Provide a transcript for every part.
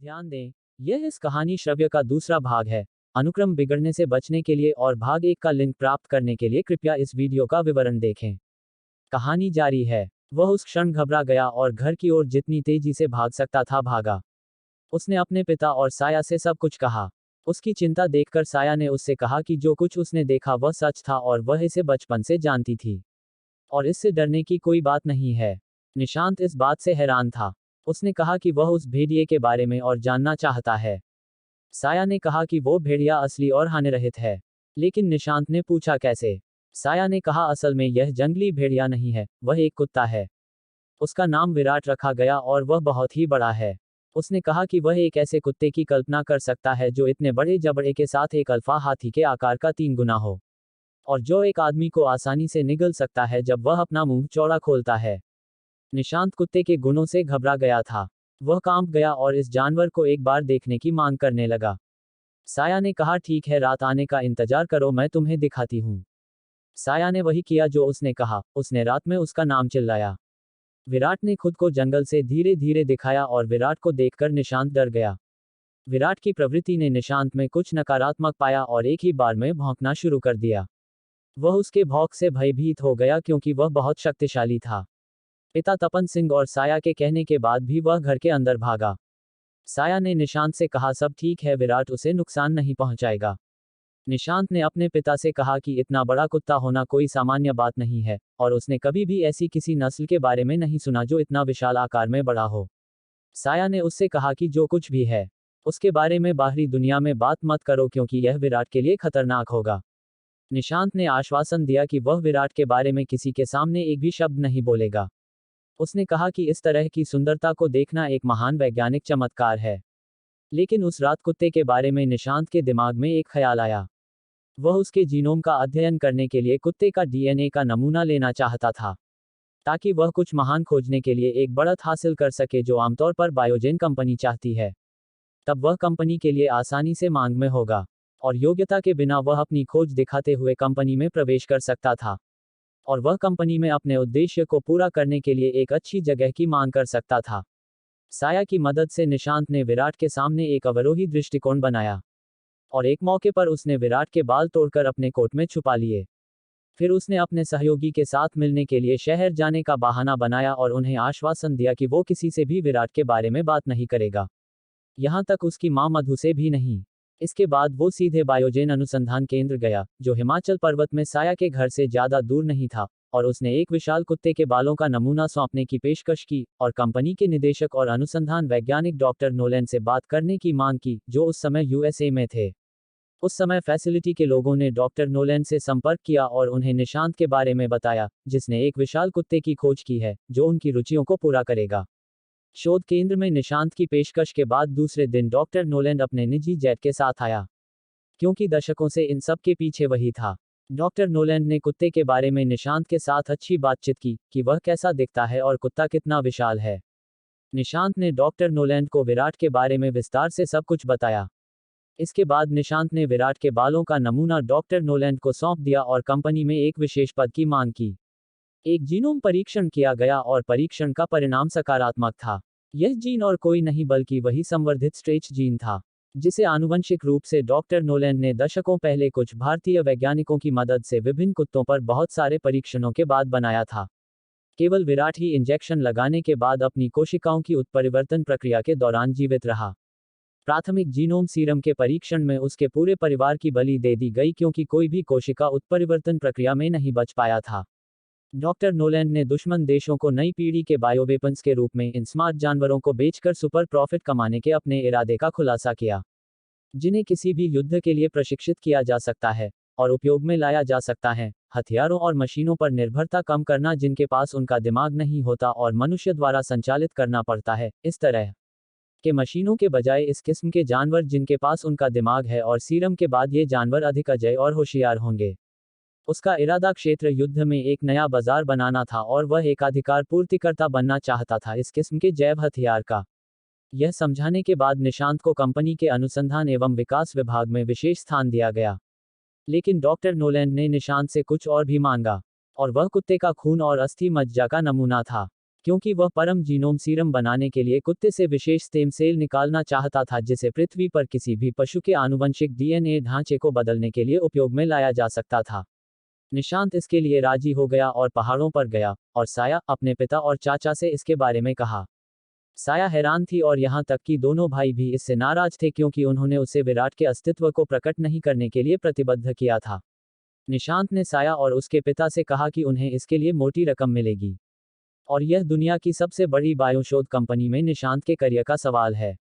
ध्यान दें, यह इस कहानी श्रव्य का दूसरा भाग है। अनुक्रम बिगड़ने से बचने के लिए और भाग 1 का लिंक प्राप्त करने के लिए कृपया इस वीडियो का विवरण देखें। कहानी जारी है। वह उस क्षण घबरा गया और घर की ओर जितनी तेजी से भाग सकता था भागा। उसने अपने पिता और साया से सब कुछ कहा। उसकी चिंता देखकर साया ने उससे कहा कि जो कुछ उसने देखा वह सच था और वह इसे बचपन से जानती थी। और इससे डरने की कोई बात नहीं है। निशांत इस बात से हैरान था। उसने कहा कि वह उस भेड़िए के बारे में और जानना चाहता है। साया ने कहा कि वो भेड़िया असली और हानिरहित है। लेकिन निशांत ने पूछा कैसे? साया ने कहा असल में यह जंगली भेड़िया नहीं है, वह एक कुत्ता है। उसका नाम विराट रखा गया और वह बहुत ही बड़ा है। उसने कहा कि वह एक ऐसे कुत्ते की कल्पना कर सकता है जो इतने बड़े जबड़े के साथ एक अल्फा हाथी के आकार का 3 गुना हो। और जो एक आदमी को आसानी से निगल सकता है जब वह अपना मुंह चौड़ा खोलता है। निशांत कुत्ते के गुणों से घबरा गया था। वह कांप गया और इस जानवर को एक बार देखने की मांग करने लगा। साया ने कहा ठीक है, रात आने का इंतजार करो, मैं तुम्हें दिखाती हूँ। साया ने वही किया जो उसने कहा। उसने रात में उसका नाम चिल्लाया। विराट ने खुद को जंगल से धीरे धीरे दिखाया और विराट को देखकर निशांत डर गया। विराट की प्रवृत्ति ने निशांत में कुछ नकारात्मक पाया और एक ही बार में भौंकना शुरू कर दिया। वह उसके भौंक से भयभीत हो गया क्योंकि वह बहुत शक्तिशाली था। पिता तपन सिंह और साया के कहने के बाद भी वह घर के अंदर भागा। साया ने निशांत से कहा सब ठीक है, विराट उसे नुकसान नहीं पहुंचाएगा। निशांत ने अपने पिता से कहा कि इतना बड़ा कुत्ता होना कोई सामान्य बात नहीं है, और उसने कभी भी ऐसी किसी नस्ल के बारे में नहीं सुना जो इतना विशाल आकार में बड़ा हो। साया ने उससे कहा कि जो कुछ भी है, उसके बारे में बाहरी दुनिया में बात मत करो क्योंकि यह विराट के लिए खतरनाक होगा। निशांत ने आश्वासन दिया कि वह विराट के बारे में किसी के सामने एक भी शब्द नहीं बोलेगा। उसने कहा कि इस तरह की सुंदरता को देखना एक महान वैज्ञानिक चमत्कार है। लेकिन उस रात कुत्ते के बारे में निशांत के दिमाग में एक ख्याल आया। वह उसके जीनोम का अध्ययन करने के लिए कुत्ते का डीएनए का नमूना लेना चाहता था, ताकि वह कुछ महान खोजने के लिए एक बढ़त हासिल कर सके जो आमतौर पर बायोजेन कंपनी चाहती है। तब वह कंपनी के लिए आसानी से मांग में होगा, और योग्यता के बिना वह अपनी खोज दिखाते हुए कंपनी में प्रवेश कर सकता था। और वह कंपनी में अपने उद्देश्य को पूरा करने के लिए एक अच्छी जगह की मांग कर सकता था। साया की मदद से निशांत ने विराट के सामने एक अवरोही दृष्टिकोण बनाया। और एक मौके पर उसने विराट के बाल तोड़कर अपने कोट में छुपा लिए। फिर उसने अपने सहयोगी के साथ मिलने के लिए शहर जाने का बहाना बनाया और उन्हें आश्वासन दिया कि वो किसी से भी विराट के बारे में बात नहीं करेगा, यहां तक उसकी मां मधु से भी नहीं। इसके बाद वो सीधे बायोजेन अनुसंधान केंद्र गया, जो हिमाचल पर्वत में साया के घर से ज्यादा दूर नहीं था, और उसने एक विशाल कुत्ते के बालों का नमूना सौंपने की पेशकश की, और कंपनी के निदेशक और अनुसंधान वैज्ञानिक डॉक्टर नोलन से बात करने की मांग की, जो उस समय यूएसए में थे। उस समय फैसिलिटी के लोगों ने डॉक्टर नोलन से संपर्क किया और उन्हें निशांत के बारे में बताया, जिसने एक विशाल कुत्ते की खोज की है, जो उनकी रुचियों को पूरा करेगा। शोध केंद्र में निशांत की पेशकश के बाद दूसरे दिन डॉक्टर नोलैंड अपने निजी जेट के साथ आया, क्योंकि दशकों से इन सब के पीछे वही था। डॉक्टर नोलैंड ने कुत्ते के बारे में निशांत के साथ अच्छी बातचीत की, कि वह कैसा दिखता है और कुत्ता कितना विशाल है। निशांत ने डॉक्टर नोलैंड को विराट के बारे में विस्तार से सब कुछ बताया। इसके बाद निशांत ने विराट के बालों का नमूना डॉक्टर नोलैंड को सौंप दिया और कंपनी में एक विशेष पद की मांग की। एक जीनोम परीक्षण किया गया और परीक्षण का परिणाम सकारात्मक था। यह जीन और कोई नहीं बल्कि वही संवर्धित स्ट्रेच जीन था, जिसे आनुवंशिक रूप से डॉक्टर नोलैंड ने दशकों पहले कुछ भारतीय वैज्ञानिकों की मदद से विभिन्न कुत्तों पर बहुत सारे परीक्षणों के बाद बनाया था। केवल विराट ही इंजेक्शन लगाने के बाद अपनी कोशिकाओं की उत्परिवर्तन प्रक्रिया के दौरान जीवित रहा। प्राथमिक जीनोम सीरम के परीक्षण में उसके पूरे परिवार की बलि दे दी गई क्योंकि कोई भी कोशिका उत्परिवर्तन प्रक्रिया में नहीं बच पाया था। डॉक्टर नोलैंड ने दुश्मन देशों को नई पीढ़ी के बायोवेपन्स के रूप में इन स्मार्ट जानवरों को बेचकर सुपर प्रॉफिट कमाने के अपने इरादे का खुलासा किया, जिन्हें किसी भी युद्ध के लिए प्रशिक्षित किया जा सकता है और उपयोग में लाया जा सकता है। हथियारों और मशीनों पर निर्भरता कम करना जिनके पास उनका दिमाग नहीं होता और मनुष्य द्वारा संचालित करना पड़ता है, इस तरह के मशीनों के बजाय इस किस्म के जानवर जिनके पास उनका दिमाग है, और सीरम के बाद ये जानवर अधिक अजय और होशियार होंगे। उसका इरादा क्षेत्र युद्ध में एक नया बाजार बनाना था और वह एकाधिकार पूर्तिकर्ता बनना चाहता था इस किस्म के जैव हथियार का। यह समझाने के बाद निशांत को कंपनी के अनुसंधान एवं विकास विभाग में विशेष स्थान दिया गया। लेकिन डॉक्टर नोलैंड ने निशांत से कुछ और भी मांगा, और वह कुत्ते का खून और अस्थि मज्जा का नमूना था। क्योंकि वह परम जीनोम सीरम बनाने के लिए कुत्ते से विशेष स्टेम सेल निकालना चाहता था जिसे पृथ्वी पर किसी भी पशु के आनुवंशिक डीएनए ढांचे को बदलने के लिए उपयोग में लाया जा सकता था। निशांत इसके लिए राजी हो गया और पहाड़ों पर गया, और साया, अपने पिता और चाचा से इसके बारे में कहा। साया हैरान थी और यहाँ तक कि दोनों भाई भी इससे नाराज थे क्योंकि उन्होंने उसे विराट के अस्तित्व को प्रकट नहीं करने के लिए प्रतिबद्ध किया था। निशांत ने साया और उसके पिता से कहा कि उन्हें इसके लिए मोटी रकम मिलेगी। और यह दुनिया की सबसे बड़ी बायोशोध कंपनी में निशांत के करियर का सवाल है।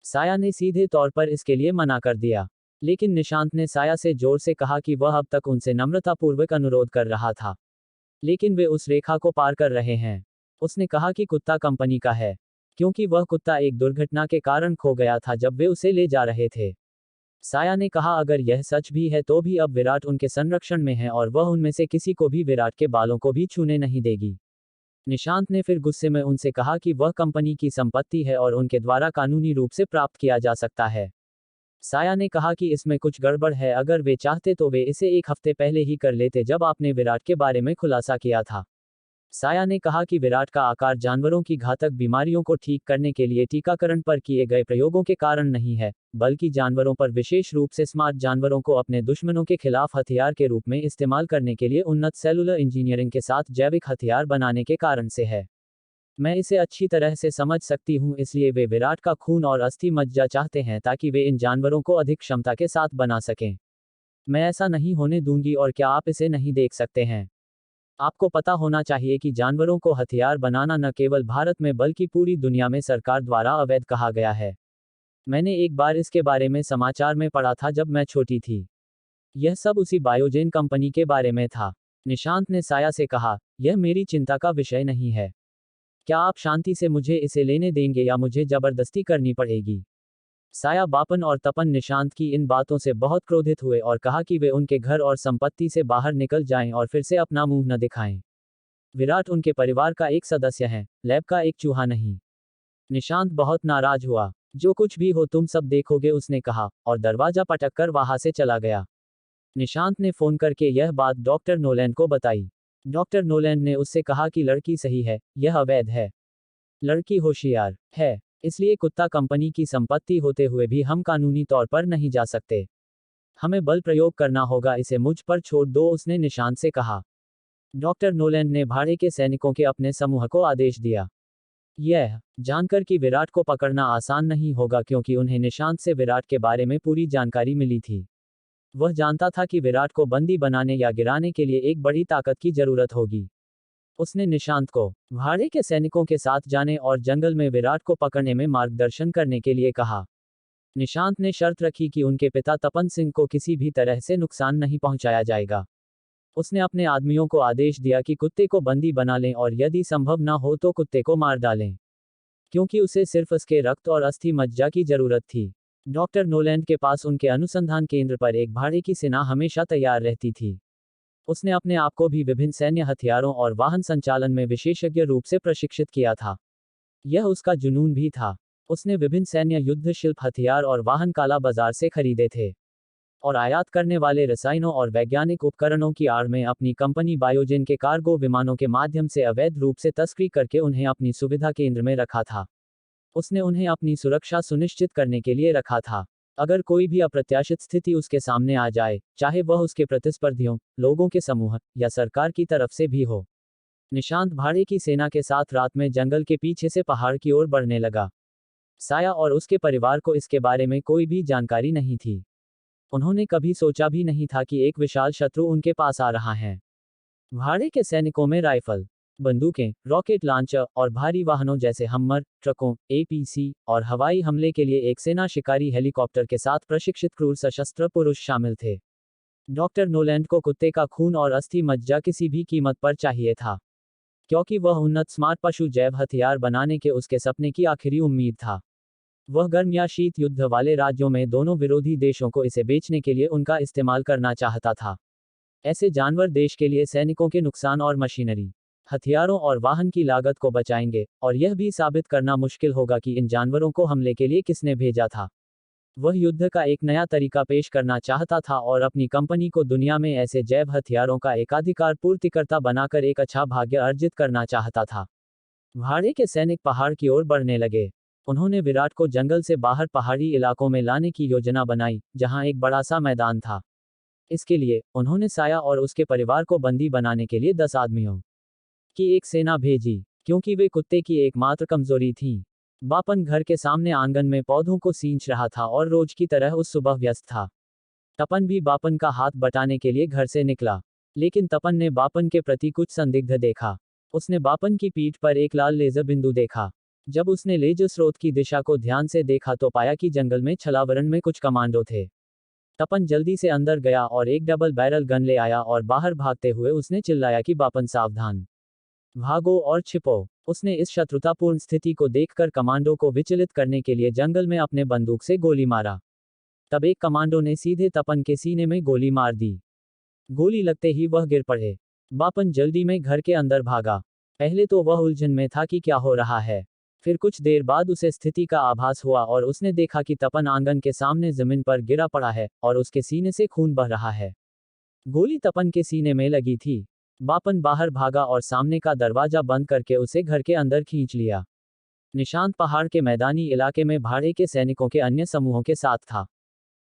साया ने सीधे तौर पर इसके लिए मना कर दिया, लेकिन निशांत ने साया से जोर से कहा कि वह अब तक उनसे नम्रतापूर्वक अनुरोध कर रहा था, लेकिन वे उस रेखा को पार कर रहे हैं। उसने कहा कि कुत्ता कंपनी का है, क्योंकि वह कुत्ता एक दुर्घटना के कारण खो गया था जब वे उसे ले जा रहे थे। साया ने कहा अगर यह सच भी है तो भी अब विराट उनके संरक्षण में है और वह उनमें से किसी को भी विराट के बालों को भी छूने नहीं देगी। निशांत ने फिर गुस्से में उनसे कहा कि वह कंपनी की संपत्ति है और उनके द्वारा कानूनी रूप से प्राप्त किया जा सकता है। साया ने कहा कि इसमें कुछ गड़बड़ है, अगर वे चाहते तो वे इसे एक हफ्ते पहले ही कर लेते जब आपने विराट के बारे में खुलासा किया था। साया ने कहा कि विराट का आकार जानवरों की घातक बीमारियों को ठीक करने के लिए टीकाकरण पर किए गए प्रयोगों के कारण नहीं है, बल्कि जानवरों पर, विशेष रूप से स्मार्ट जानवरों को अपने दुश्मनों के खिलाफ हथियार के रूप में इस्तेमाल करने के लिए उन्नत सेलुलर इंजीनियरिंग के साथ जैविक हथियार बनाने के कारण से है। मैं इसे अच्छी तरह से समझ सकती हूँ, इसलिए वे विराट का खून और अस्थि मज्जा चाहते हैं ताकि वे इन जानवरों को अधिक क्षमता के साथ बना सकें। मैं ऐसा नहीं होने दूंगी। और क्या आप इसे नहीं देख सकते हैं? आपको पता होना चाहिए कि जानवरों को हथियार बनाना न केवल भारत में बल्कि पूरी दुनिया में सरकार द्वारा अवैध कहा गया है। मैंने एक बार इसके बारे में समाचार में पढ़ा था जब मैं छोटी थी। यह सब उसी बायोजेन कंपनी के बारे में था। निशांत ने साया से कहा, यह मेरी चिंता का विषय नहीं है। क्या आप शांति से मुझे इसे लेने देंगे या मुझे जबरदस्ती करनी पड़ेगी? साया, बापन और तपन निशांत की इन बातों से बहुत क्रोधित हुए और कहा कि वे उनके घर और संपत्ति से बाहर निकल जाएं और फिर से अपना मुंह न दिखाएं। विराट उनके परिवार का एक सदस्य है, लैब का एक चूहा नहीं। निशांत बहुत नाराज हुआ। जो कुछ भी हो तुम सब देखोगे, उसने कहा, और दरवाजा पटक कर वहां से चला गया। निशांत ने फोन करके यह बात डॉक्टर नोलैंड को बताई। डॉक्टर नोलैंड ने उससे कहा कि लड़की सही है, यह अवैध है। लड़की होशियार है, इसलिए कुत्ता कंपनी की संपत्ति होते हुए भी हम कानूनी तौर पर नहीं जा सकते। हमें बल प्रयोग करना होगा, इसे मुझ पर छोड़ दो, उसने निशांत से कहा। डॉक्टर नोलैंड ने भाड़े के सैनिकों के अपने समूह को आदेश दिया, यह जानकर कि विराट को पकड़ना आसान नहीं होगा क्योंकि उन्हें निशांत से विराट के बारे में पूरी जानकारी मिली थी। वह जानता था कि विराट को बंदी बनाने या गिराने के लिए एक बड़ी ताकत की जरूरत होगी। उसने निशांत को भाड़े के सैनिकों के साथ जाने और जंगल में विराट को पकड़ने में मार्गदर्शन करने के लिए कहा। निशांत ने शर्त रखी कि उनके पिता तपन सिंह को किसी भी तरह से नुकसान नहीं पहुंचाया जाएगा। उसने अपने आदमियों को आदेश दिया कि कुत्ते को बंदी बना लें और यदि संभव न हो तो कुत्ते को मार डालें, क्योंकि उसे सिर्फ उसके रक्त और अस्थि मज्जा की जरूरत थी। डॉक्टर नोलैंड के पास उनके अनुसंधान केंद्र पर एक भाड़े की सेना हमेशा तैयार रहती थी। उसने अपने आप को भी विभिन्न सैन्य हथियारों और वाहन संचालन में विशेषज्ञ रूप से प्रशिक्षित किया था। यह उसका जुनून भी था। उसने विभिन्न सैन्य युद्ध शिल्प हथियार और वाहन काला बाजार से खरीदे थे और आयात करने वाले रसायनों और वैज्ञानिक उपकरणों की आड़ में अपनी कंपनी बायोजेन के कार्गो विमानों के माध्यम से अवैध रूप से तस्करी करके उन्हें अपनी सुविधा केंद्र में रखा था। उसने उन्हें अपनी सुरक्षा सुनिश्चित करने के लिए रखा था। अगर कोई भी अप्रत्याशित स्थिति उसके सामने आ जाए, चाहे वह उसके प्रतिस्पर्धियों, लोगों के समूह या सरकार की तरफ से भी हो। निशांत भाड़े की सेना के साथ रात में जंगल के पीछे से पहाड़ की ओर बढ़ने लगा। साया और उसके परिवार को इसके बारे में कोई भी जानकारी नहीं थी। उन्होंने कभी सोचा भी नहीं था कि एक विशाल शत्रु उनके पास आ रहा है। भाड़े के सैनिकों में राइफल, बंदूकें, रॉकेट लॉन्चर और भारी वाहनों जैसे हम्मर, ट्रकों, एपीसी और हवाई हमले के लिए एक सेना शिकारी हेलीकॉप्टर के साथ प्रशिक्षित क्रूर सशस्त्र पुरुष शामिल थे। डॉक्टर नोलैंड को कुत्ते का खून और अस्थि मज्जा किसी भी कीमत पर चाहिए था, क्योंकि वह उन्नत स्मार्ट पशु जैव हथियार बनाने के उसके सपने की आखिरी उम्मीद था। वह गर्म या शीत युद्ध वाले राज्यों में दोनों विरोधी देशों को इसे बेचने के लिए उनका इस्तेमाल करना चाहता था। ऐसे जानवर देश के लिए सैनिकों के नुकसान और मशीनरी, हथियारों और वाहन की लागत को बचाएंगे, और यह भी साबित करना मुश्किल होगा कि इन जानवरों को हमले के लिए किसने भेजा था। वह युद्ध का एक नया तरीका पेश करना चाहता था और अपनी कंपनी को दुनिया में ऐसे जैव हथियारों का एकाधिकार पूर्तिकर्ता बनाकर एक अच्छा भाग्य अर्जित करना चाहता था। भाड़े के सैनिक पहाड़ की ओर बढ़ने लगे। उन्होंने विराट को जंगल से बाहर पहाड़ी इलाकों में लाने की योजना बनाई, जहां एक बड़ा सा मैदान था। इसके लिए उन्होंने साया और उसके परिवार को बंदी बनाने के लिए 10 आदमियों की एक सेना भेजी, क्योंकि वे कुत्ते की एकमात्र कमजोरी थी। बापन घर के सामने आंगन में पौधों को सींच रहा था और रोज की तरह उस सुबह व्यस्त था। तपन भी बापन का हाथ बटाने के लिए घर से निकला, लेकिन तपन ने बापन के प्रति कुछ संदिग्ध देखा। उसने बापन की पीठ पर एक लाल लेजर बिंदु देखा। जब उसने लेजर स्रोत की दिशा को ध्यान से देखा तो पाया कि जंगल में छलावरण में कुछ कमांडो थे। तपन जल्दी से अंदर गया और एक डबल बैरल गन ले आया और बाहर भागते हुए उसने चिल्लाया कि बापन सावधान, भागो और छिपो। उसने इस शत्रुतापूर्ण स्थिति को देखकर कमांडो को विचलित करने के लिए जंगल में अपने बंदूक से गोली मारा। तब एक कमांडो ने सीधे तपन के सीने में गोली मार दी। गोली लगते ही वह गिर पड़े। बापन जल्दी में घर के अंदर भागा। पहले तो वह उलझन में था कि क्या हो रहा है। फिर कुछ देर बाद उसे स्थिति का आभास हुआ और उसने देखा कि तपन आंगन के सामने जमीन पर गिरा पड़ा है और उसके सीने से खून बह रहा है। गोली तपन के सीने में लगी थी। बापन बाहर भागा और सामने का दरवाजा बंद करके उसे घर के अंदर खींच लिया। निशांत पहाड़ के मैदानी इलाके में भाड़े के सैनिकों के अन्य समूहों के साथ था।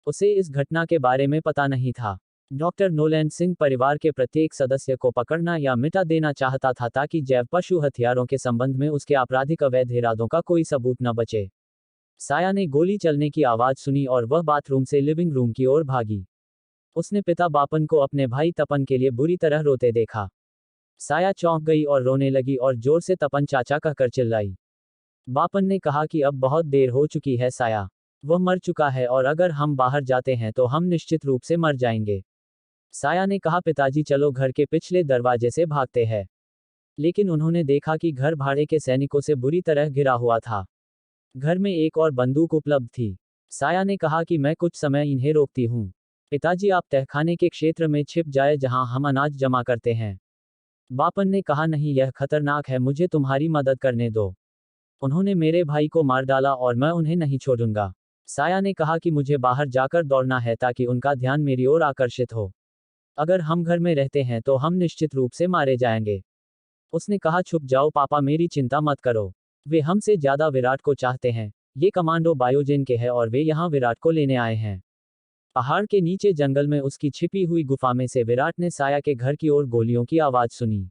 उसे इस घटना के बारे में पता नहीं था। डॉक्टर नोलैंड सिंह परिवार के प्रत्येक सदस्य को पकड़ना या मिटा देना चाहता था ताकि जैव पशु हथियारों के संबंध में उसके आपराधिक अवैध इरादों का कोई सबूत न बचे। साया ने गोली चलने की आवाज सुनी और वह बाथरूम से लिविंग रूम की ओर भागी। उसने पिता बापन को अपने भाई तपन के लिए बुरी तरह रोते देखा। साया चौंक गई और रोने लगी और जोर से तपन चाचा कहकर चिल्लाई। बापन ने कहा कि अब बहुत देर हो चुकी है साया, वह मर चुका है और अगर हम बाहर जाते हैं तो हम निश्चित रूप से मर जाएंगे। साया ने कहा पिताजी चलो घर के पिछले दरवाजे से भागते हैं। लेकिन उन्होंने देखा कि घर भाड़े के सैनिकों से बुरी तरह घिरा हुआ था। घर में एक और बंदूक उपलब्ध थी। साया ने कहा कि मैं कुछ समय इन्हें रोकती हूँ। पिताजी आप तहखाने के क्षेत्र में छिप जाए जहां हम अनाज जमा करते हैं। बापन ने कहा नहीं यह खतरनाक है, मुझे तुम्हारी मदद करने दो। उन्होंने मेरे भाई को मार डाला और मैं उन्हें नहीं छोड़ूंगा। साया ने कहा कि मुझे बाहर जाकर दौड़ना है ताकि उनका ध्यान मेरी ओर आकर्षित हो। अगर हम घर में रहते हैं तो हम निश्चित रूप से मारे जाएंगे। उसने कहा छुप जाओ पापा, मेरी चिंता मत करो। वे हमसे ज्यादा विराट को चाहते हैं। ये कमांडो बायोजेन के हैं और वे यहाँ विराट को लेने आए हैं। पहाड़ के नीचे जंगल में उसकी छिपी हुई गुफा में से विराट ने साया के घर की ओर गोलियों की आवाज सुनी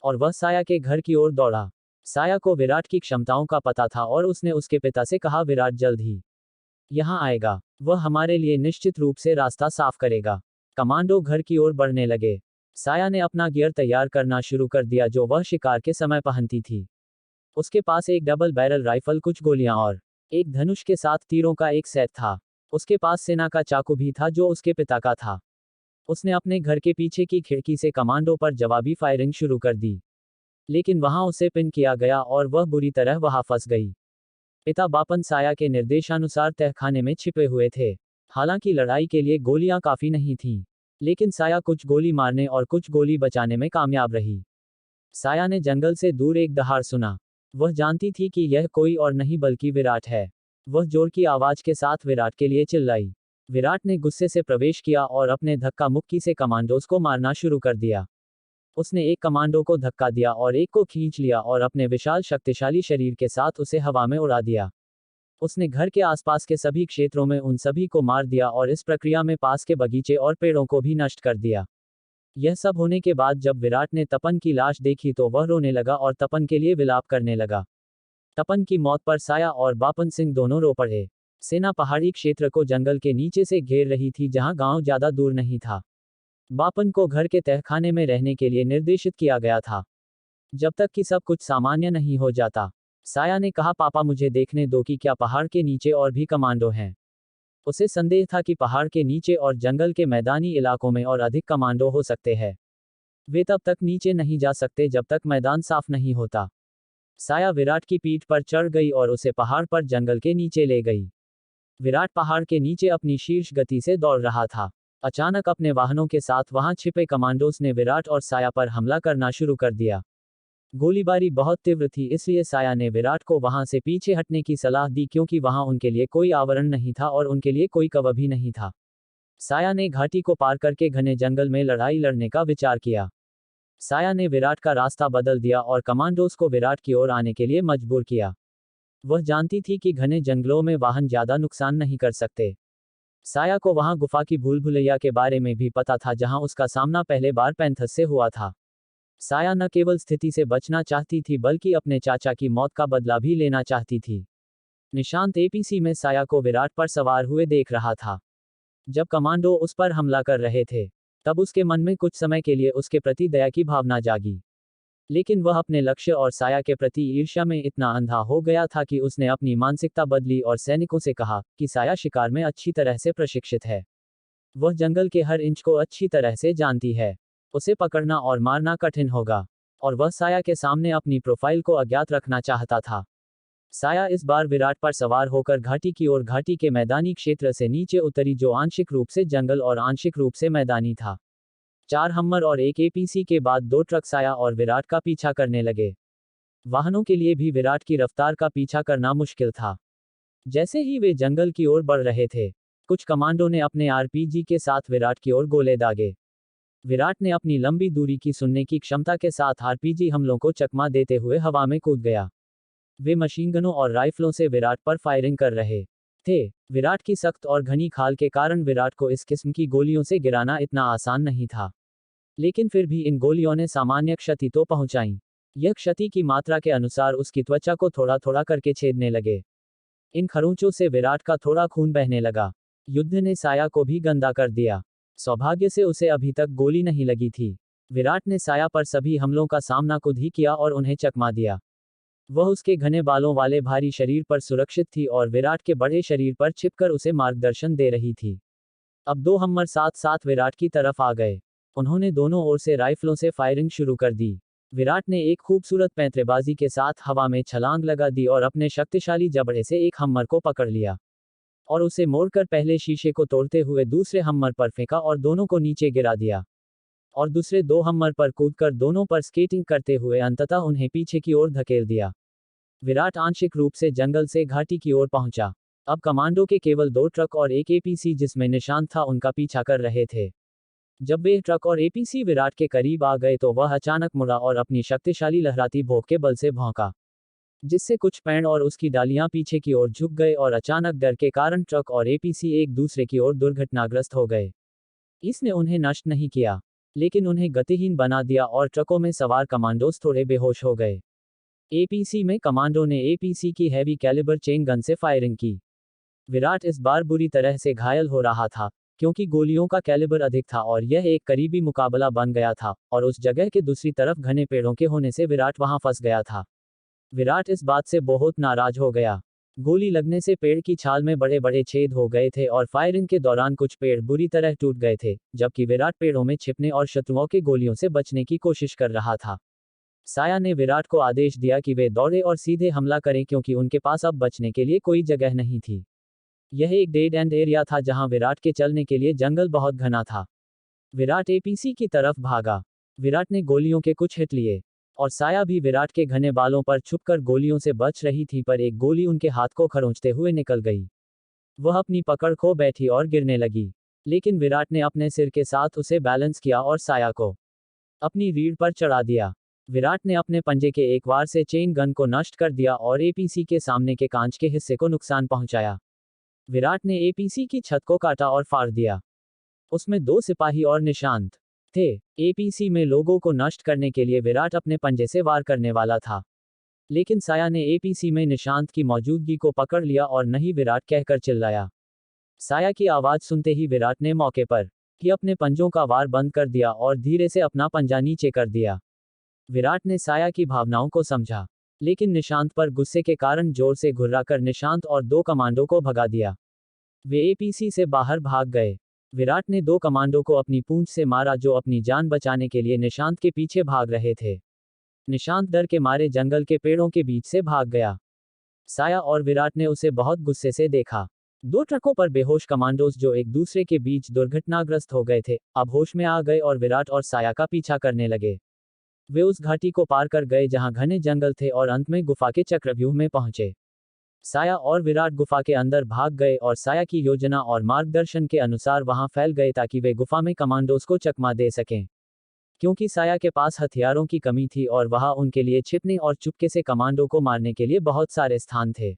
और वह साया के घर की ओर दौड़ा। साया को विराट की क्षमताओं का पता था और उसने उसके पिता से कहा विराट जल्द ही यहाँ आएगा, वह हमारे लिए निश्चित रूप से रास्ता साफ करेगा। कमांडो घर की ओर बढ़ने लगे। साया ने अपना गियर तैयार करना शुरू कर दिया जो वह शिकार के समय पहनती थी। उसके पास एक डबल बैरल राइफल, कुछ गोलियां और एक धनुष के साथ तीरों का एक सेट था। उसके पास सेना का चाकू भी था जो उसके पिता का था। उसने अपने घर के पीछे की खिड़की से कमांडो पर जवाबी फायरिंग शुरू कर दी, लेकिन वहां उसे पिन किया गया और वह बुरी तरह वहां फंस गई। पिता बापन साया के निर्देशानुसार तहखाने में छिपे हुए थे। हालांकि लड़ाई के लिए गोलियां काफी नहीं थीं, लेकिन साया कुछ गोली मारने और कुछ गोली बचाने में कामयाब रही। साया ने जंगल से दूर एक दहाड़ सुना। वह जानती थी कि यह कोई और नहीं बल्कि विराट है। वह जोर की आवाज के साथ विराट के लिए चिल्लाई। विराट ने गुस्से से प्रवेश किया और अपने धक्का मुक्की से कमांडोज को मारना शुरू कर दिया। उसने एक कमांडो को धक्का दिया और एक को खींच लिया और अपने विशाल शक्तिशाली शरीर के साथ उसे हवा में उड़ा दिया। उसने घर के आसपास के सभी क्षेत्रों में उन सभी को मार दिया और इस प्रक्रिया में पास के बगीचे और पेड़ों को भी नष्ट कर दिया। यह सब होने के बाद जब विराट ने तपन की लाश देखी तो वह रोने लगा और तपन के लिए विलाप करने लगा। तपन की मौत पर साया और बापन सिंह दोनों रो पड़े। सेना पहाड़ी क्षेत्र को जंगल के नीचे से घेर रही थी जहां गांव ज्यादा दूर नहीं था। बापन को घर के तहखाने में रहने के लिए निर्देशित किया गया था जब तक कि सब कुछ सामान्य नहीं हो जाता। साया ने कहा पापा मुझे देखने दो कि क्या पहाड़ के नीचे और भी कमांडो हैं। उसे संदेह था कि पहाड़ के नीचे और जंगल के मैदानी इलाकों में और अधिक कमांडो हो सकते हैं। वे तब तक नीचे नहीं जा सकते जब तक मैदान साफ नहीं होता। साया विराट की पीठ पर चढ़ गई और उसे पहाड़ पर जंगल के नीचे ले गई। विराट पहाड़ के नीचे अपनी शीर्ष गति से दौड़ रहा था। अचानक अपने वाहनों के साथ वहां छिपे कमांडोज ने विराट और साया पर हमला करना शुरू कर दिया। गोलीबारी बहुत तीव्र थी, इसलिए साया ने विराट को वहां से पीछे हटने की सलाह दी क्योंकि वहां उनके लिए कोई आवरण नहीं था और उनके लिए कोई कवर भी नहीं था। साया ने घाटी को पार करके घने जंगल में लड़ाई लड़ने का विचार किया। साया ने विराट का रास्ता बदल दिया और कमांडोज को विराट की ओर आने के लिए मजबूर किया। वह जानती थी कि घने जंगलों में वाहन ज्यादा नुकसान नहीं कर सकते। साया को वहां गुफा की भूल भुलैया के बारे में भी पता था जहां उसका सामना पहले बार पैंथस से हुआ था। साया न केवल स्थिति से बचना चाहती थी बल्कि अपने चाचा की मौत का बदला भी लेना चाहती थी। निशांत एपीसी में साया को विराट पर सवार हुए देख रहा था। जब कमांडो उस पर हमला कर रहे थे तब उसके मन में कुछ समय के लिए उसके प्रति दया की भावना जागी। लेकिन वह अपने लक्ष्य और साया के प्रति ईर्ष्या में इतना अंधा हो गया था कि उसने अपनी मानसिकता बदली और सैनिकों से कहा कि साया शिकार में अच्छी तरह से प्रशिक्षित है। वह जंगल के हर इंच को अच्छी तरह से जानती है। उसे पकड़ना और मारना कठिन होगा। और वह साया के सामने अपनी प्रोफाइल को अज्ञात रखना चाहता था। साया इस बार विराट पर सवार होकर घाटी की ओर घाटी के मैदानी क्षेत्र से नीचे उतरी जो आंशिक रूप से जंगल और आंशिक रूप से मैदानी था। 4 हम्मर और एक एपीसी के बाद 2 ट्रक साया और विराट का पीछा करने लगे। वाहनों के लिए भी विराट की रफ्तार का पीछा करना मुश्किल था। जैसे ही वे जंगल की ओर बढ़ रहे थे कुछ कमांडो ने अपने आरपीजी के साथ विराट की ओर गोले दागे। विराट ने अपनी लंबी दूरी की सुनने की क्षमता के साथ आरपीजी हमलों को चकमा देते हुए हवा में कूद गया। वे मशीनगनों और राइफलों से विराट पर फायरिंग कर रहे थे। विराट की सख्त और घनी खाल के कारण विराट को इस किस्म की गोलियों से गिराना इतना आसान नहीं था। लेकिन फिर भी इन गोलियों ने सामान्य क्षति तो पहुंचाई। यह क्षति की मात्रा के अनुसार उसकी त्वचा को थोड़ा थोड़ा करके छेदने लगे। इन खरोंचों से विराट का थोड़ा खून बहने लगा। युद्ध ने साया को भी गंदा कर दिया। सौभाग्य से उसे अभी तक गोली नहीं लगी थी। विराट ने साया पर सभी हमलों का सामना खुद ही किया और उन्हें चकमा दिया। वह उसके घने बालों वाले भारी शरीर पर सुरक्षित थी और विराट के बड़े शरीर पर छिपकर उसे मार्गदर्शन दे रही थी। अब 2 हम्मर साथ साथ विराट की तरफ आ गए। उन्होंने दोनों ओर से राइफलों से फायरिंग शुरू कर दी। विराट ने एक खूबसूरत पैंतरेबाजी के साथ हवा में छलांग लगा दी और अपने शक्तिशाली जबड़े से एक हम्मर को पकड़ लिया और उसे मोड़कर पहले शीशे को तोड़ते हुए दूसरे हम्मर पर फेंका और दोनों को नीचे गिरा दिया और दूसरे 2 हम्मर पर कूदकर दोनों पर स्केटिंग करते हुए अंततः उन्हें पीछे की ओर धकेल दिया। विराट आंशिक रूप से जंगल से घाटी की ओर पहुंचा। अब कमांडो के केवल 2 ट्रक और एक एपीसी जिसमें निशांत था उनका पीछा कर रहे थे। जब वे ट्रक और एपीसी विराट के करीब आ गए तो वह अचानक मुड़ा और अपनी शक्तिशाली लहराती भोंक के बल से भौंका, जिससे कुछ पेड़ और उसकी डालियां पीछे की ओर झुक गए और अचानक डर के कारण ट्रक और एपीसी एक दूसरे की ओर दुर्घटनाग्रस्त हो गए। इसने उन्हें नष्ट नहीं किया, लेकिन उन्हें गतिहीन बना दिया और ट्रकों में सवार कमांडोज थोड़े बेहोश हो गए। एपीसी में कमांडो ने एपीसी की हैवी कैलिबर चेन गन से फायरिंग की। विराट इस बार बुरी तरह से घायल हो रहा था क्योंकि गोलियों का कैलिबर अधिक था और यह एक करीबी मुकाबला बन गया था और उस जगह के दूसरी तरफ घने पेड़ों के होने से विराट वहां फंस गया था। विराट इस बात से बहुत नाराज हो गया। गोली लगने से पेड़ की छाल में बड़े बड़े छेद हो गए थे और फायरिंग के दौरान कुछ पेड़ बुरी तरह टूट गए थे जबकि विराट पेड़ों में छिपने और शत्रुओं के गोलियों से बचने की कोशिश कर रहा था। साया ने विराट को आदेश दिया कि वे दौड़े और सीधे हमला करें क्योंकि उनके पास अब बचने के लिए कोई जगह नहीं थी। यह एक डेड एंड एरिया था जहां विराट के चलने के लिए जंगल बहुत घना था। विराट एपीसी की तरफ भागा। विराट ने गोलियों के कुछ हिट लिए और साया भी विराट के घने बालों पर छुपकर गोलियों से बच रही थी पर एक गोली उनके हाथ को खरोंचते हुए निकल गई। वह अपनी पकड़ खो बैठी और गिरने लगी, लेकिन विराट ने अपने सिर के साथ उसे बैलेंस किया और साया को अपनी रीढ़ पर चढ़ा दिया। विराट ने अपने पंजे के एक वार से चेन गन को नष्ट कर दिया और एपीसी के सामने के कांच के हिस्से को नुकसान पहुंचाया। विराट ने एपीसी की छत को काटा और फाड़ दिया। उसमें 2 सिपाही और निशांत थे। एपीसी में लोगों को नष्ट करने के लिए विराट अपने पंजे से वार करने वाला था, लेकिन साया ने एपीसी में निशांत की मौजूदगी को पकड़ लिया और नहीं विराट कहकर चिल्लाया। साया की आवाज सुनते ही विराट ने मौके पर ही अपने पंजों का वार बंद कर दिया और धीरे से अपना पंजा नीचे कर दिया। विराट ने साया की भावनाओं को समझा, लेकिन निशांत पर गुस्से के कारण जोर से घुर्राकर निशांत और 2 कमांडो को भगा दिया। वे एपीसी से बाहर भाग गए। विराट ने 2 कमांडो को अपनी पूंछ से मारा जो अपनी जान बचाने के लिए निशांत के पीछे भाग रहे थे। निशांत डर के मारे जंगल के पेड़ों के बीच से भाग गया। साया और विराट ने उसे बहुत गुस्से से देखा। 2 ट्रकों पर बेहोश कमांडोज जो एक दूसरे के बीच दुर्घटनाग्रस्त हो गए थे अब होश में आ गए और विराट और साया का पीछा करने लगे। वे उस घाटी को पार कर गए जहां घने जंगल थे और अंत में गुफा के चक्रव्यूह में पहुंचे। साया और विराट गुफा के अंदर भाग गए और साया की योजना और मार्गदर्शन के अनुसार वहां फैल गए ताकि वे गुफा में कमांडोज को चकमा दे सकें। क्योंकि साया के पास हथियारों की कमी थी और वहां उनके लिए छिपने और चुपके से कमांडो को मारने के लिए बहुत सारे स्थान थे।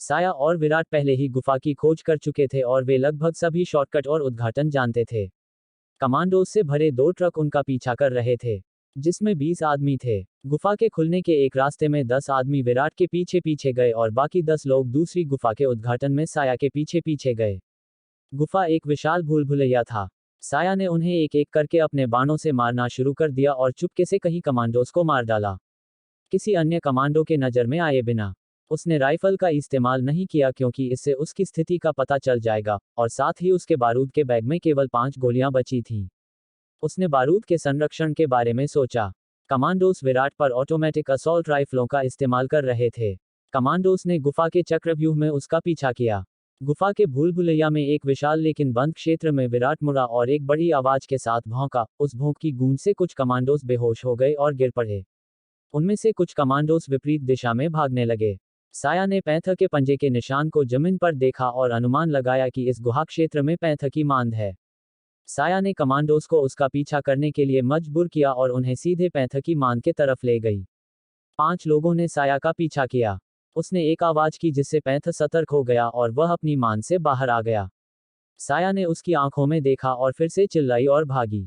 साया और विराट पहले ही गुफा की खोज कर चुके थे और वे लगभग सभी शॉर्टकट और उद्घाटन जानते थे। कमांडोज से भरे 2 ट्रक उनका पीछा कर रहे थे, जिसमें 20 आदमी थे। गुफा के खुलने के एक रास्ते में 10 आदमी विराट के पीछे पीछे गए और बाकी 10 लोग दूसरी गुफा के उद्घाटन में साया के पीछे पीछे गए। गुफा एक विशाल भूल भुलैया था। साया ने उन्हें एक एक करके अपने बाणों से मारना शुरू कर दिया और चुपके से कई कमांडोज को मार डाला, किसी अन्य कमांडो के नजर में आए बिना। उसने राइफल का इस्तेमाल नहीं किया क्योंकि इससे उसकी स्थिति का पता चल जाएगा, और साथ ही उसके बारूद के बैग में केवल 5 गोलियां बची थीं। उसने बारूद के संरक्षण के बारे में सोचा। कमांडोस विराट पर ऑटोमेटिक असॉल्ट राइफलों का इस्तेमाल कर रहे थे। कमांडोस ने गुफा के चक्रव्यूह में उसका पीछा किया। गुफा के भूल भुलैया में एक विशाल लेकिन बंद क्षेत्र में विराट मुड़ा और एक बड़ी आवाज के साथ भौंका। उस भौंक की गूंज से कुछ कमांडोस बेहोश हो गए और गिर पड़े। उनमें से कुछ कमांडोस विपरीत दिशा में भागने लगे। साया ने पैंथर के पंजे के निशान को जमीन पर देखा और अनुमान लगाया कि इस गुहा क्षेत्र में पैंथर की मांद है। साया ने कमांडोस को उसका पीछा करने के लिए मजबूर किया और उन्हें सीधे पैंथर की मांद के तरफ ले गई। 5 लोगों ने साया का पीछा किया। उसने एक आवाज की जिससे पैंथर सतर्क हो गया और वह अपनी मांद से बाहर आ गया। साया ने उसकी आंखों में देखा और फिर से चिल्लाई और भागी।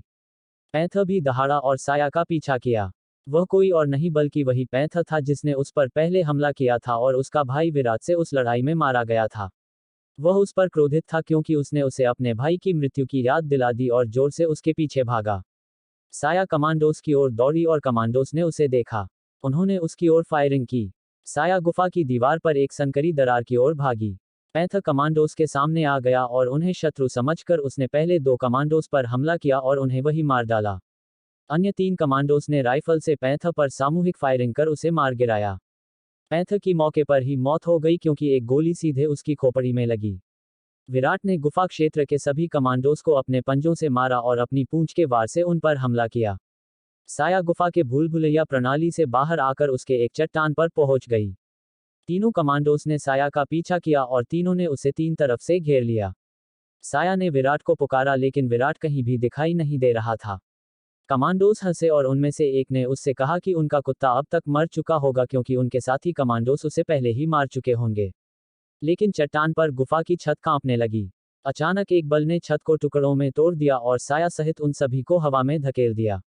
पैंथर भी दहाड़ा और साया का पीछा किया। वह कोई और नहीं बल्कि वही पैंथर था जिसने उस पर पहले हमला किया था और उसका भाई विराट से उस लड़ाई में मारा गया था। वह उस पर क्रोधित था क्योंकि उसने उसे अपने भाई की मृत्यु की याद दिला दी और जोर से उसके पीछे भागा। साया कमांडोस की ओर दौड़ी और कमांडोस ने उसे देखा। उन्होंने उसकी ओर फायरिंग की। साया गुफा की दीवार पर एक संकरी दरार की ओर भागी। पैंथर कमांडोस के सामने आ गया और उन्हें शत्रु समझकर उसने पहले 2 कमांडोस पर हमला किया और उन्हें वही मार डाला। अन्य 3 कमांडोस ने राइफल से पैंथर पर सामूहिक फायरिंग कर उसे मार गिराया। पैंथर की मौके पर ही मौत हो गई क्योंकि एक गोली सीधे उसकी खोपड़ी में लगी। विराट ने गुफा क्षेत्र के सभी कमांडोस को अपने पंजों से मारा और अपनी पूंछ के वार से उन पर हमला किया। साया गुफा के भूल भुलैया प्रणाली से बाहर आकर उसके एक चट्टान पर पहुंच गई। तीनों कमांडोस ने साया का पीछा किया और तीनों ने उसे 3 तरफ से घेर लिया। साया ने विराट को पुकारा लेकिन विराट कहीं भी दिखाई नहीं दे रहा था। कमांडोस हंसे और उनमें से एक ने उससे कहा कि उनका कुत्ता अब तक मर चुका होगा क्योंकि उनके साथी कमांडोस उसे पहले ही मार चुके होंगे। लेकिन चट्टान पर गुफा की छत कांपने लगी। अचानक एक बल ने छत को टुकड़ों में तोड़ दिया और साया सहित उन सभी को हवा में धकेल दिया।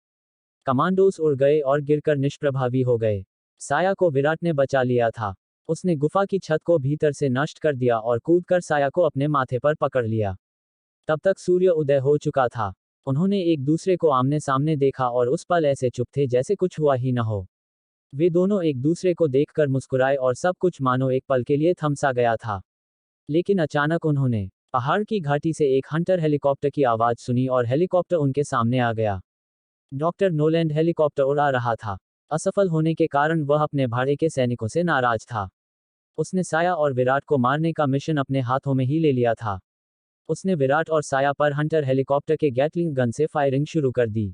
कमांडोस उड़ गए और गिरकर निष्प्रभावी हो गए। साया को विराट ने बचा लिया था। उसने गुफा की छत को भीतर से नष्ट कर दिया और कूदकर साया को अपने माथे पर पकड़ लिया। तब तक सूर्य उदय हो चुका था। उन्होंने एक दूसरे को आमने सामने देखा और उस पल ऐसे चुप थे जैसे कुछ हुआ ही न हो। वे दोनों एक दूसरे को देखकर मुस्कुराए और सब कुछ मानो एक पल के लिए थम सा गया था। लेकिन अचानक उन्होंने पहाड़ की घाटी से एक हंटर हेलीकॉप्टर की आवाज सुनी और हेलीकॉप्टर उनके सामने आ गया। डॉक्टर नोलैंड हेलीकॉप्टर उड़ा रहा था। असफल होने के कारण वह अपने भाड़े के सैनिकों से नाराज था। उसने साया और विराट को मारने का मिशन अपने हाथों में ही ले लिया था। उसने विराट और साया पर हंटर हेलीकॉप्टर के गैटलिंग गन से फायरिंग शुरू कर दी।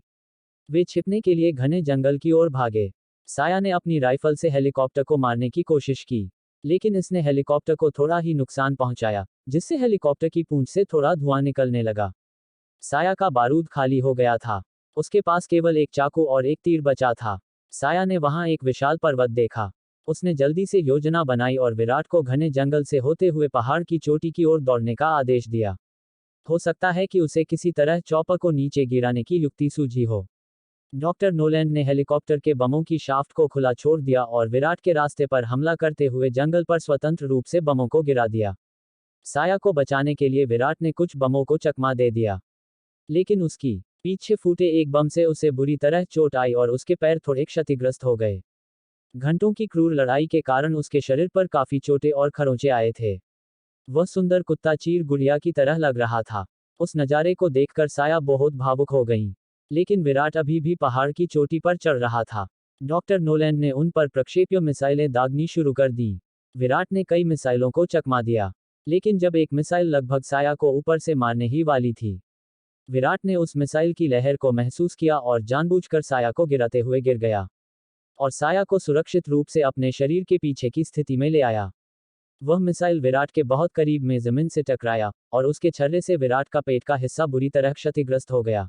वे छिपने के लिए घने जंगल की ओर भागे। साया ने अपनी राइफल से हेलीकॉप्टर को मारने की कोशिश की, लेकिन इसने हेलीकॉप्टर को थोड़ा ही नुकसान पहुंचाया, जिससे हेलीकॉप्टर की पूंछ से थोड़ा धुआं निकलने लगा। साया का बारूद खाली हो गया था। उसके पास केवल एक चाकू और एक तीर बचा था। साया ने वहां एक विशाल पर्वत देखा। उसने जल्दी से योजना बनाई और विराट को घने जंगल से होते हुए पहाड़ की चोटी की ओर दौड़ने का आदेश दिया। हो सकता है कि उसे किसी तरह चॉपर को नीचे गिराने की युक्ति सूझी हो। डॉक्टर नोलैंड ने हेलीकॉप्टर के बमों की शाफ्ट को खुला छोड़ दिया और विराट के रास्ते पर हमला करते हुए जंगल पर स्वतंत्र रूप से बमों को गिरा दिया। साया को बचाने के लिए विराट ने कुछ बमों को चकमा दे दिया, लेकिन उसकी पीछे फूटे एक बम से उसे बुरी तरह चोट आई और उसके पैर थोड़े क्षतिग्रस्त हो गए। घंटों की क्रूर लड़ाई के कारण उसके शरीर पर काफी चोटें और खरोंचे आए थे। वह सुंदर कुत्ता चीर गुड़िया की तरह लग रहा था। उस नज़ारे को देखकर साया बहुत भावुक हो गई। लेकिन विराट अभी भी पहाड़ की चोटी पर चढ़ रहा था। डॉक्टर नोलैंड ने उन पर प्रक्षेप्य मिसाइलें दागनी शुरू कर दी। विराट ने कई मिसाइलों को चकमा दिया, लेकिन जब एक मिसाइल लगभग साया को ऊपर से मारने ही वाली थी, विराट ने उस मिसाइल की लहर को महसूस किया और जानबूझकर साया को गिराते हुए गिर गया और साया को सुरक्षित रूप से अपने शरीर के पीछे की स्थिति में ले आया। वह मिसाइल विराट के बहुत करीब में जमीन से टकराया और उसके छर्रे से विराट का पेट का हिस्सा बुरी तरह क्षतिग्रस्त हो गया।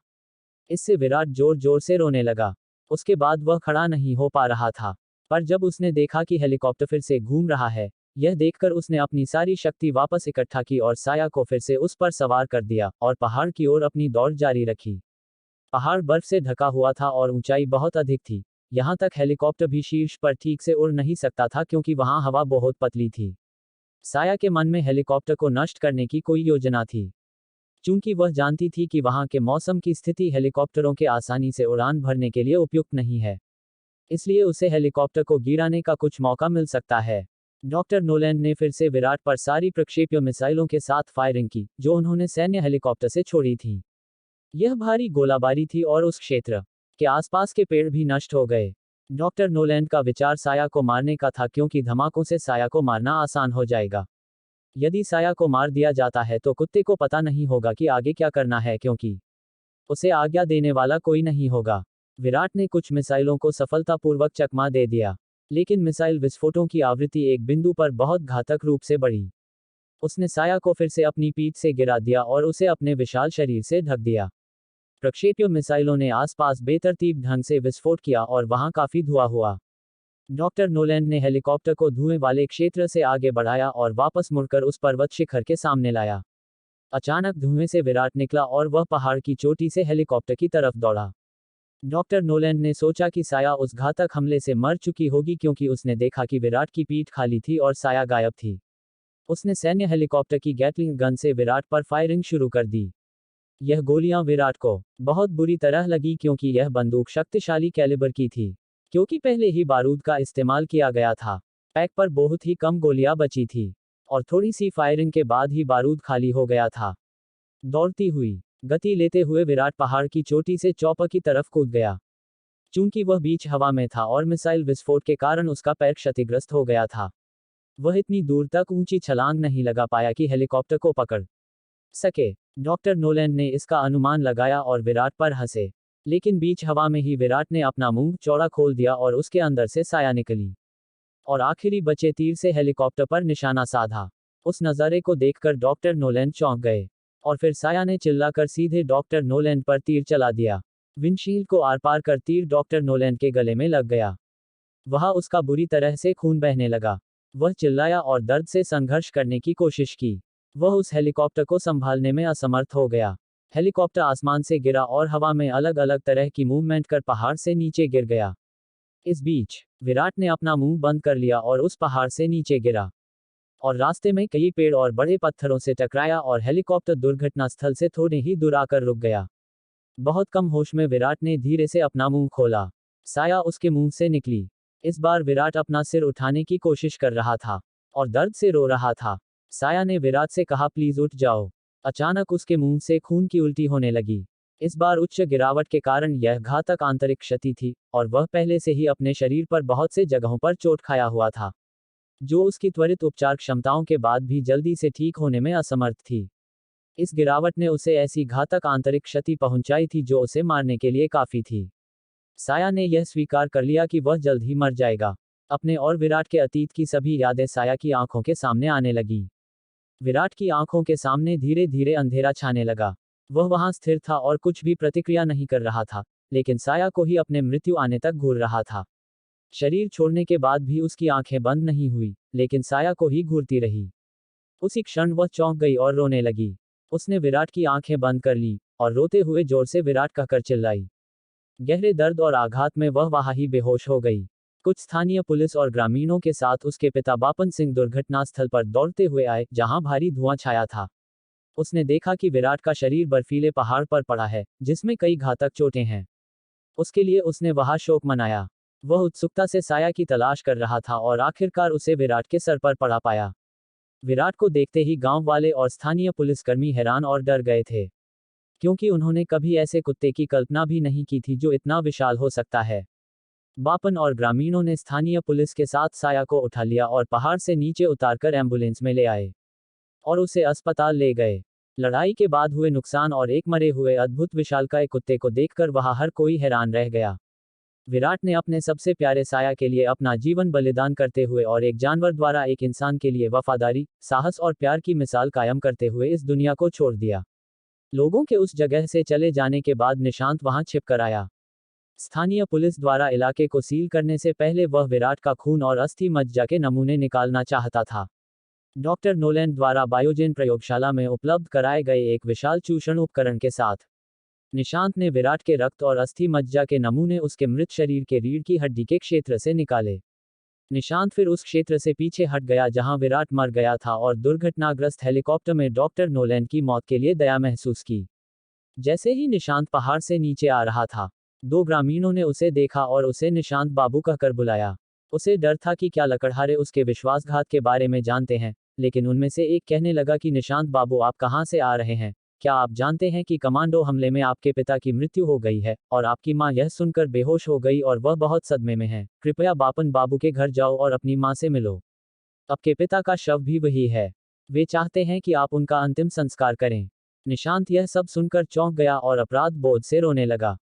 इससे विराट जोर जोर से रोने लगा। उसके बाद वह खड़ा नहीं हो पा रहा था। पर जब उसने देखा कि हेलीकॉप्टर फिर से घूम रहा है, यह देखकर उसने अपनी सारी शक्ति वापस इकट्ठा की और साया को फिर से उस पर सवार कर दिया और पहाड़ की ओर अपनी दौड़ जारी रखी। पहाड़ बर्फ से ढका हुआ था और ऊंचाई बहुत अधिक थी। यहाँ तक हेलीकॉप्टर भी शीर्ष पर ठीक से उड़ नहीं सकता था क्योंकि वहाँ हवा बहुत पतली थी। साया के मन में हेलीकॉप्टर को नष्ट करने की कोई योजना थी। चूंकि वह जानती थी कि वहाँ के मौसम की स्थिति हेलीकॉप्टरों के आसानी से उड़ान भरने के लिए उपयुक्त नहीं है, इसलिए उसे हेलीकॉप्टर को गिराने का कुछ मौका मिल सकता है। डॉक्टर नोलैंड ने फिर से विराट पर सारी प्रक्षेप्य मिसाइलों के साथ फायरिंग की जो उन्होंने सैन्य हेलीकॉप्टर से छोड़ी थी। यह भारी गोलाबारी थी और उस क्षेत्र के आसपास के पेड़ भी नष्ट हो गए। डॉक्टर नोलैंड का विचार साया को मारने का था क्योंकि धमाकों से साया को मारना आसान हो जाएगा। यदि साया को मार दिया जाता है तो कुत्ते को पता नहीं होगा कि आगे क्या करना है क्योंकि उसे आज्ञा देने वाला कोई नहीं होगा। विराट ने कुछ मिसाइलों को सफलतापूर्वक चकमा दे दिया, लेकिन मिसाइल विस्फोटों की आवृत्ति एक बिंदु पर बहुत घातक रूप से बढ़ी। उसने साया को फिर से अपनी पीठ से गिरा दिया और उसे अपने विशाल शरीर से ढक दिया। प्रक्षेप्य मिसाइलों ने आसपास बेतरतीब ढंग से विस्फोट किया और वहां काफी धुआं हुआ। डॉक्टर नोलैंड ने हेलीकॉप्टर को धुएं वाले क्षेत्र से आगे बढ़ाया और वापस मुड़कर उस पर्वत शिखर के सामने लाया। अचानक धुएं से विराट निकला और वह पहाड़ की चोटी से हेलीकॉप्टर की तरफ दौड़ा। डॉक्टर नोलैंड ने सोचा कि साया उस घातक हमले से मर चुकी होगी क्योंकि उसने देखा कि विराट की पीठ खाली थी और साया गायब थी। उसने सैन्य हेलीकॉप्टर की गैटलिंग गन से विराट पर फायरिंग शुरू कर दी। यह गोलियां विराट को बहुत बुरी तरह लगी क्योंकि यह बंदूक शक्तिशाली कैलिबर की थी। क्योंकि पहले ही बारूद का इस्तेमाल किया गया था, पैक पर बहुत ही कम गोलियां बची थी और थोड़ी सी फायरिंग के बाद ही बारूद खाली हो गया था। दौड़ती हुई गति लेते हुए विराट पहाड़ की चोटी से चौपर की तरफ कूद गया। चूंकि वह बीच हवा में था और मिसाइल विस्फोट के कारण उसका पैर क्षतिग्रस्त हो गया था, वह इतनी दूर तक ऊंची छलांग नहीं लगा पाया कि हेलीकॉप्टर को पकड़ सके। डॉक्टर नोलैंड ने इसका अनुमान लगाया और विराट पर हंसे, लेकिन बीच हवा में ही विराट ने अपना मुंह चौड़ा खोल दिया और उसके अंदर से साया निकली और आखिरी बचे तीर से हेलीकॉप्टर पर निशाना साधा। उस नज़ारे को देखकर डॉक्टर नोलैंड चौंक गए और फिर साया ने चिल्लाकर सीधे डॉक्टर नोलैंड पर तीर चला दिया। विंडशील्ड को आर पार कर तीर डॉक्टर नोलैंड के गले में लग गया। वहां उसका बुरी तरह से खून बहने लगा। वह चिल्लाया और दर्द से संघर्ष करने की कोशिश की। वह उस हेलीकॉप्टर को संभालने में असमर्थ हो गया। हेलीकॉप्टर आसमान से गिरा और हवा में अलग अलग तरह की मूवमेंट कर पहाड़ से नीचे गिर गया। इस बीच विराट ने अपना मुंह बंद कर लिया और उस पहाड़ से नीचे गिरा और रास्ते में कई पेड़ और बड़े पत्थरों से टकराया और हेलीकॉप्टर दुर्घटना स्थल से थोड़ी ही दूर आकर रुक गया। बहुत कम होश में विराट ने धीरे से अपना मुंह खोला। साया उसके मुंह से निकली। इस बार विराट अपना सिर उठाने की कोशिश कर रहा था और दर्द से रो रहा था। साया ने विराट से कहा, प्लीज उठ जाओ। अचानक उसके मुंह से खून की उल्टी होने लगी। इस बार उच्च गिरावट के कारण यह घातक आंतरिक क्षति थी और वह पहले से ही अपने शरीर पर बहुत से जगहों पर चोट खाया हुआ था, जो उसकी त्वरित उपचार क्षमताओं के बाद भी जल्दी से ठीक होने में असमर्थ थी। इस गिरावट ने उसे ऐसी घातक आंतरिक क्षति पहुंचाई थी जो उसे मारने के लिए काफी थी। साया ने यह स्वीकार कर लिया कि वह जल्द ही मर जाएगा। अपने और विराट के अतीत की सभी यादें साया की आंखों के सामने आने लगी। विराट की आंखों के सामने धीरे धीरे अंधेरा छाने लगा। वह वहां स्थिर था और कुछ भी प्रतिक्रिया नहीं कर रहा था, लेकिन साया को ही अपने मृत्यु आने तक घूर रहा था। शरीर छोड़ने के बाद भी उसकी आंखें बंद नहीं हुई, लेकिन साया को ही घूरती रही। उसी क्षण वह चौंक गई और रोने लगी। उसने विराट की आंखें बंद कर ली और रोते हुए जोर से विराट कहकर चिल्लाई। गहरे दर्द और आघात में वह वहां ही बेहोश हो गई। कुछ स्थानीय पुलिस और ग्रामीणों के साथ उसके पिता बापन सिंह दुर्घटनास्थल पर दौड़ते हुए आए, जहां भारी धुआं छाया था। उसने देखा कि विराट का शरीर बर्फीले पहाड़ पर पड़ा है, जिसमें कई घातक चोटें हैं। उसके लिए उसने वहां शोक मनाया। वह उत्सुकता से साया की तलाश कर रहा था और आखिरकार उसे विराट के सर पर पड़ा पाया। विराट को देखते ही गांव वाले और स्थानीय पुलिसकर्मी हैरान और डर गए थे, क्योंकि उन्होंने कभी ऐसे कुत्ते की कल्पना भी नहीं की थी जो इतना विशाल हो सकता है। बापन और ग्रामीणों ने स्थानीय पुलिस के साथ साया को उठा लिया और पहाड़ से नीचे उतारकर एम्बुलेंस में ले आए और उसे अस्पताल ले गए। लड़ाई के बाद हुए नुकसान और एक मरे हुए अद्भुत विशालकाय कुत्ते को देखकर वहां हर कोई हैरान रह गया। विराट ने अपने सबसे प्यारे साया के लिए अपना जीवन बलिदान करते हुए और एक जानवर द्वारा एक इंसान के लिए वफादारी, साहस और प्यार की मिसाल कायम करते हुए इस दुनिया को छोड़ दिया। लोगों के उस जगह से चले जाने के बाद निशांत वहां छिप कर आया। स्थानीय पुलिस द्वारा इलाके को सील करने से पहले वह विराट का खून और अस्थि मज्जा के नमूने निकालना चाहता था। डॉक्टर नोलैंड द्वारा बायोजेन प्रयोगशाला में उपलब्ध कराए गए एक विशाल चूषण उपकरण के साथ निशांत ने विराट के रक्त और अस्थि मज्जा के नमूने उसके मृत शरीर के रीढ़ की हड्डी के क्षेत्र से निकाले। निशांत फिर उस क्षेत्र से पीछे हट गया जहां विराट मर गया था और दुर्घटनाग्रस्त हेलीकॉप्टर में डॉक्टर नोलैंड की मौत के लिए दया महसूस की। जैसे ही निशांत पहाड़ से नीचे आ रहा था, दो ग्रामीणों ने उसे देखा और उसे निशांत बाबू कहकर बुलाया। उसे डर था कि क्या लकड़हारे उसके विश्वासघात के बारे में जानते हैं, लेकिन उनमें से एक कहने लगा कि निशांत बाबू, आप कहां से आ रहे हैं? क्या आप जानते हैं कि कमांडो हमले में आपके पिता की मृत्यु हो गई है और आपकी मां यह सुनकर बेहोश हो गई और वह बहुत सदमे में है। कृपया बापन बाबू के घर जाओ और अपनी मां से मिलो। आपके पिता का शव भी वही है। वे चाहते हैं कि आप उनका अंतिम संस्कार करें। निशांत यह सब सुनकर चौंक गया और अपराध बोध से रोने लगा।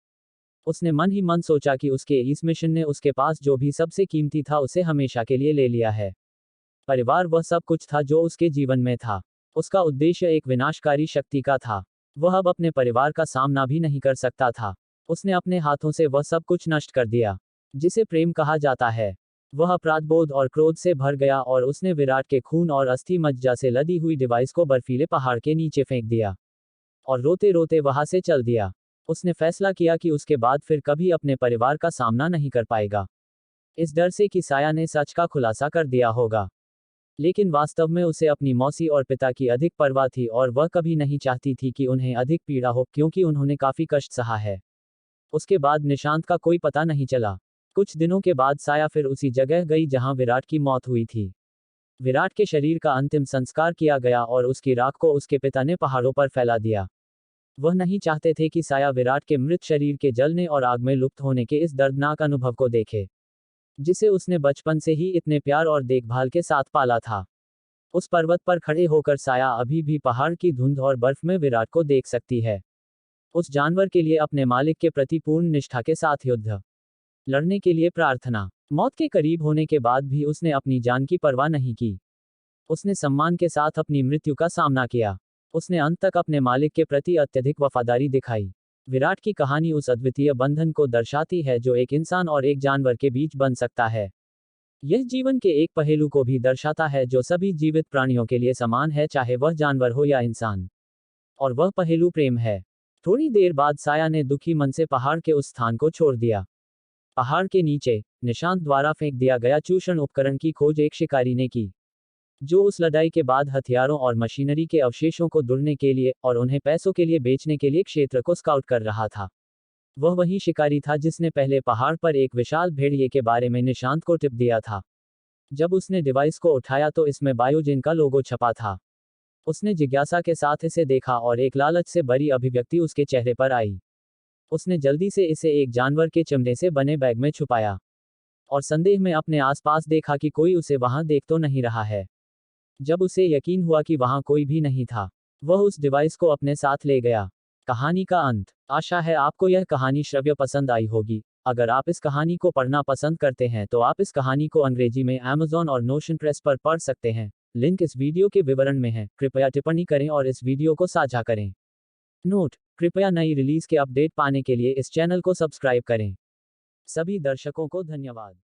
उसने मन ही मन सोचा कि उसके इस मिशन ने उसके पास जो भी सबसे कीमती था उसे हमेशा के लिए ले लिया है। परिवार वह सब कुछ था जो उसके जीवन में था। उसका उद्देश्य एक विनाशकारी शक्ति का था। वह अब अपने परिवार का सामना भी नहीं कर सकता था। उसने अपने हाथों से वह सब कुछ नष्ट कर दिया जिसे प्रेम कहा जाता है। वह अपराधबोध और क्रोध से भर गया और उसने विराट के खून और अस्थि मज्जा से लदी हुई डिवाइस को बर्फीले पहाड़ के नीचे फेंक दिया और रोते रोते वहां से चल दिया। उसने फैसला किया कि उसके बाद फिर कभी अपने परिवार का सामना नहीं कर पाएगा, इस डर से कि साया ने सच का खुलासा कर दिया होगा। लेकिन वास्तव में उसे अपनी मौसी और पिता की अधिक परवाह थी और वह कभी नहीं चाहती थी कि उन्हें अधिक पीड़ा हो, क्योंकि उन्होंने काफी कष्ट सहा है। उसके बाद निशांत का कोई पता नहीं चला। कुछ दिनों के बाद साया फिर उसी जगह गई जहां विराट की मौत हुई थी। विराट के शरीर का अंतिम संस्कार किया गया और उसकी राख को उसके पिता ने पहाड़ों पर फैला दिया। वह नहीं चाहते थे कि साया विराट के मृत शरीर के जलने और आग में लुप्त होने के इस दर्दनाक अनुभव को देखे, जिसे उसने बचपन से ही इतने प्यार और देखभाल के साथ पाला था। उस पर्वत पर खड़े होकर साया अभी भी पहाड़ की धुंध और बर्फ में विराट को देख सकती है। उस जानवर के लिए अपने मालिक के प्रति पूर्ण निष्ठा के साथ युद्ध लड़ने के लिए प्रार्थना। मौत के करीब होने के बाद भी उसने अपनी जान की परवाह नहीं की। उसने सम्मान के साथ अपनी मृत्यु का सामना किया। उसने अंत तक अपने मालिक के प्रति अत्यधिक वफादारी दिखाई। विराट की कहानी उस अद्वितीय बंधन को दर्शाती है जो एक इंसान और एक जानवर के बीच बन सकता है। यह जीवन के एक पहलू को भी दर्शाता है जो सभी जीवित प्राणियों के लिए समान है, चाहे वह जानवर हो या इंसान। और वह पहलू प्रेम है। थोड़ी देर बाद साया ने दुखी मन से पहाड़ के उस स्थान को छोड़ दिया। पहाड़ के नीचे निशांत द्वारा फेंक दिया गया चूषण उपकरण की खोज एक शिकारी ने की, जो उस लड़ाई के बाद हथियारों और मशीनरी के अवशेषों को ढूंढने के लिए और उन्हें पैसों के लिए बेचने के लिए क्षेत्र को स्काउट कर रहा था। वह वही शिकारी था जिसने पहले पहाड़ पर एक विशाल भेड़िए के बारे में निशांत को टिप दिया था। जब उसने डिवाइस को उठाया तो इसमें बायोजेन का लोगो छपा था। उसने जिज्ञासा के साथ इसे देखा और एक लालच से भरी अभिव्यक्ति उसके चेहरे पर आई। उसने जल्दी से इसे एक जानवर के चमड़े से बने बैग में छुपाया और संदेह में अपने आसपास देखा कि कोई उसे वहां देख तो नहीं रहा है। जब उसे यकीन हुआ कि वहां कोई भी नहीं था, वह उस डिवाइस को अपने साथ ले गया। कहानी का अंत। आशा है आपको यह कहानी श्रव्य पसंद आई होगी। अगर आप इस कहानी को पढ़ना पसंद करते हैं तो आप इस कहानी को अंग्रेजी में Amazon और नोशन प्रेस पर पढ़ सकते हैं। लिंक इस वीडियो के विवरण में है। कृपया टिप्पणी करें और इस वीडियो को साझा करें। नोट: कृपया नई रिलीज के अपडेट पाने के लिए इस चैनल को सब्सक्राइब करें। सभी दर्शकों को धन्यवाद।